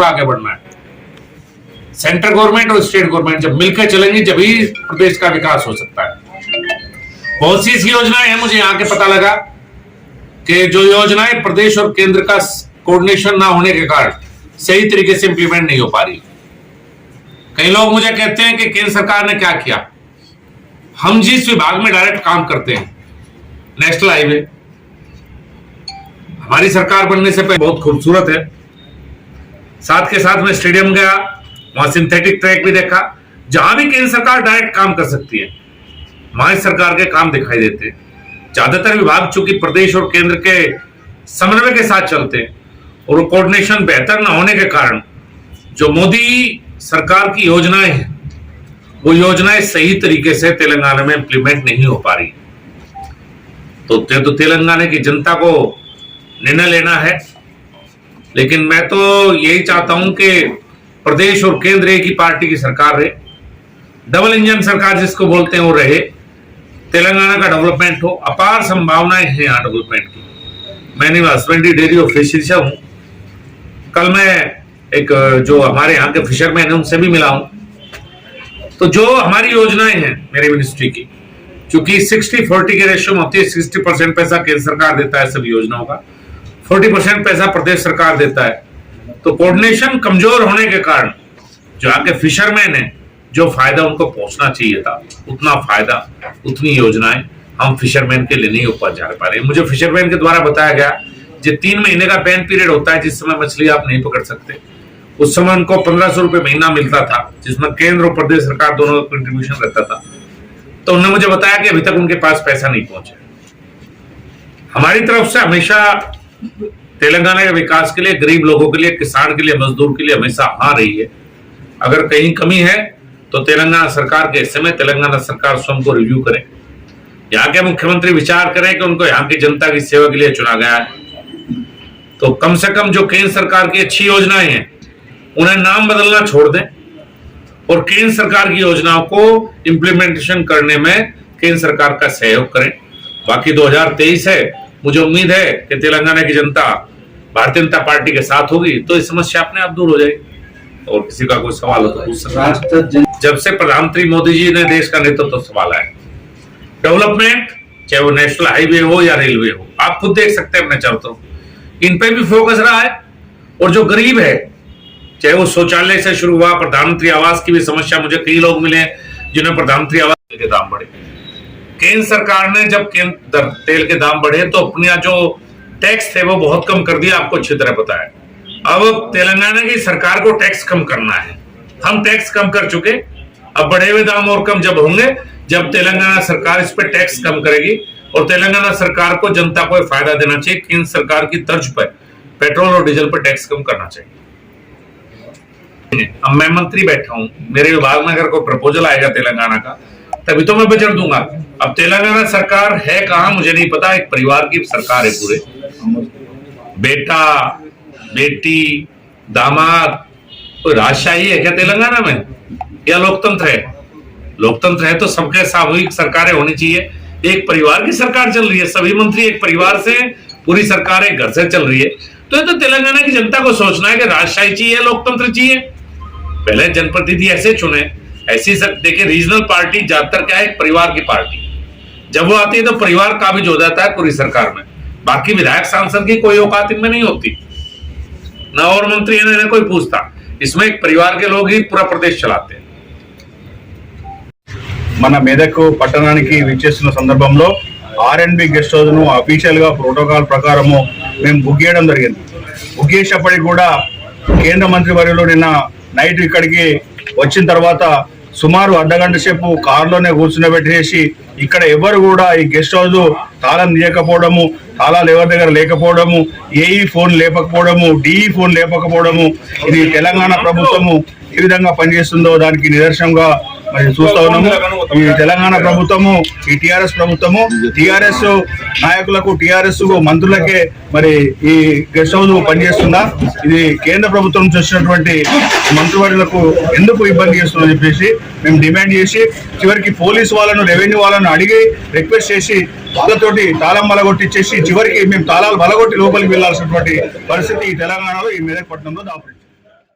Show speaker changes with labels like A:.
A: आगे बढ़ना है। सेंट्रल गवर्नमेंट और स्टेट गवर्नमेंट जब मिलकर चलेंगी जभी प्रदेश का विकास हो सकता है। बहुत सी ऐसी योजनाएं हैं, मुझे यहाँ के पता लगा कि जो योजनाएं प्रदेश और केंद्र का कोऑर्डिनेशन ना होने के कारण सही तरीके से इंप्लीमेंट नहीं हो पा रही। कई लोग मुझे कहते हैं कि केंद्र सरकार ने क्या किया। हम जिस विभाग में डायरेक्ट काम करते हैं, नेशनल हाईवे, हमारी सरकार बनने से पहले बहुत खूबसूरत है। साथ के साथ में स्टेडियम गया, वहां सिंथेटिक ट्रैक भी देखा। जहां भी केंद्र सरकार डायरेक्ट काम कर सकती है वहां सरकार के काम दिखाई देते हैं। ज्यादातर विभाग चूंकि प्रदेश और केंद्र के समन्वय के साथ चलते हैं और कोऑर्डिनेशन बेहतर न होने के कारण जो मोदी सरकार की योजनाएं हैं वो योजनाएं सही तरीके से तेलंगाना में इंप्लीमेंट नहीं हो पा रही। तो तेलंगाना की जनता को निर्णय लेना है, लेकिन मैं तो यही चाहता हूं कि प्रदेश और केंद्र एक ही पार्टी की सरकार रहे, डबल इंजन सरकार जिसको बोलते हैं वो रहे, तेलंगाना का डेवलपमेंट हो। अपार संभावनाएं हैं यहाँ डेवलपमेंट की। मैंने हस्बेंड्री डेयरी और फिशरीज हूं। कल मैं एक जो हमारे यहाँ के फिशरमैन है उनसे भी मिला हूं। तो जो हमारी योजनाएं हैं मेरी मिनिस्ट्री की, चूंकि 60-40 के रेशियो में होती है, 60% पैसा केंद्र सरकार देता है सभी योजनाओं का, 40% पैसा प्रदेश सरकार देता है। तो कोऑर्डिनेशन कमजोर होने के कारण जो आके फिशरमैन है, जो फायदा उनको पहुंचना चाहिए था उतना फायदा, उतनी योजनाएं हम फिशरमैन के लिए नहीं हो पा रहे। मुझे फिशरमैन के द्वारा बताया गया जो 3 महीने का बैन पीरियड होता है जिस समय मछली आप नहीं पकड़ सकते, उस समय उनको 1500 रुपए महीना मिलता था, जिसमें केंद्र और प्रदेश सरकार दोनों का कंट्रीब्यूशन रहता था। तो उन्होंने मुझे बताया कि अभी तक उनके पास पैसा नहीं पहुंचा। हमारी तरफ से हमेशा तेलंगाना के विकास के लिए, गरीब लोगों के लिए, किसान के लिए, मजदूर के लिए हमेशा हाँ रही है। अगर कहीं कमी है तो तेलंगाना सरकार के हिस्से में तेलंगाना सरकार स्वयं को रिव्यू करे। यहाँ के मुख्यमंत्री विचार करें कि उनको यहाँ की जनता की सेवा के लिए चुना गया है, तो कम से कम जो केंद्र सरकार की अच्छी योजनाएं हैं उन्हें नाम बदलना छोड़ दें और केंद्र सरकार की योजनाओं को इंप्लीमेंटेशन करने में केंद्र सरकार का सहयोग करें। बाकी 2023 है, मुझे उम्मीद है कि तेलंगाना की जनता भारतीय जनता पार्टी के साथ होगी तो इस समस्या अपने आप दूर हो जाएगी। और किसी का कोई सवाल हो तो पूछ सकते हैं। जब से प्रधानमंत्री मोदी जी ने देश का नेतृत्व संभाला है, डेवलपमेंट चाहे वो नेशनल हाईवे हो या रेलवे हो, आप खुद देख सकते हैं अपने चारों तरफ, इन पे भी फोकस रहा है। और जो गरीब है, चाहे वो शौचालय से शुरू हुआ, प्रधानमंत्री आवास की भी समस्या, मुझे कई लोग मिले जिन्हें प्रधानमंत्री आवास के दाम बढ़े। केंद्र सरकार ने जब तेल के दाम बढ़े तो अपने जो टैक्स थे वो बहुत कम कर दिया, आपको अच्छी तरह पता है। अब तेलंगाना की सरकार को टैक्स कम करना है। हम टैक्स कम कर चुके, अब बढ़े हुए दाम और कम जब होंगे जब तेलंगाना सरकार इस पर टैक्स कम करेगी। और तेलंगाना सरकार को जनता को फायदा देना चाहिए, केंद्र सरकार की तर्ज पर पेट्रोल और डीजल पर टैक्स कम करना चाहिए। अब मैं मंत्री बैठा हूं, मेरे विभाग में अगर कोई प्रपोजल आएगा तेलंगाना का तभी तो मैं बजट दूंगा। अब तेलंगाना सरकार है कहां मुझे नहीं पता, एक परिवार की सरकार है पूरे, बेटा बेटी दामाद, कोई राजशाही है क्या तेलंगाना में या लोकतंत्र है? लोकतंत्र है तो सबके सामूहिक सरकारें होनी चाहिए। एक परिवार की सरकार चल रही है, सभी मंत्री एक परिवार से, पूरी सरकार एक घर से चल रही है। तो ये तो तेलंगाना की जनता को सोचना है कि राजशाही चाहिए, लोकतंत्र चाहिए। पहले जनप्रतिनिधि ऐसे चुने, ऐसी देखिए रीजनल पार्टी ज्यादातर क्या है, एक परिवार की पार्टी, जब वो आती है तो परिवार काबिज हो जाता है पूरी सरकार में। बाकी विधायक सांसद की कोई औकात इनमें नहीं होती, न और मंत्री इन्हें कोई पूछता। इसमें एक परिवार के लोग ही पूरा प्रदेश चलाते हैं।
B: మన మెదక్ పట్టణానికి విచ్చేస్తున్న సందర్భంలో R&B గెస్ట్ హౌస్ ను అఫీషియల్ గా ప్రోటోకాల్ ప్రకారము మేము బుక్ చేయడం జరిగింది. బుక్ చేసేప్పటికి కూడా కేంద్ర మంత్రి వర్యులు నిన్న నైట్ ఇక్కడికి వచ్చిన తర్వాత సుమారు అర్ధగంట సేపు కారులోనే కూర్చున్నబెట్టేసి ఇక్కడ ఎవరు కూడా ఈ గెస్ట్ హౌస్ తాళం తీయకపోవడము, తాళాలు ఎవరి దగ్గర లేకపోవడము, ఏఈ ఫోన్ లేపకపోవడము, డిఈ ఫోన్ లేపకపోవడము, ఇది తెలంగాణ ప్రభుత్వము ఏ విధంగా పనిచేస్తుందో దానికి నిదర్శనంగా మరి చూస్తా ఉన్నాము. ఈ తెలంగాణ ప్రభుత్వము, ఈ టిఆర్ఎస్ ప్రభుత్వము, టిఆర్ఎస్ నాయకులకు, టిఆర్ఎస్ మంత్రులకే మరి ఈ గెస్ట్ హౌస్ పనిచేస్తుందా, ఇది కేంద్ర ప్రభుత్వం నుంచి వచ్చినటువంటి మంత్రివర్యులకు ఎందుకు ఇబ్బంది చేస్తుందని చెప్పేసి మేము డిమాండ్ చేసి చివరికి పోలీసు వాళ్ళను, రెవెన్యూ వాళ్ళను అడిగి రిక్వెస్ట్ చేసి వాళ్ళతోటి తాళం బలగొట్టించేసి చివరికి మేము తాళాలు బలగొట్టి లోపలికి వెళ్లాల్సినటువంటి పరిస్థితి ఈ తెలంగాణలో, ఈ మెదక్ పట్టణంలో దాపరింది.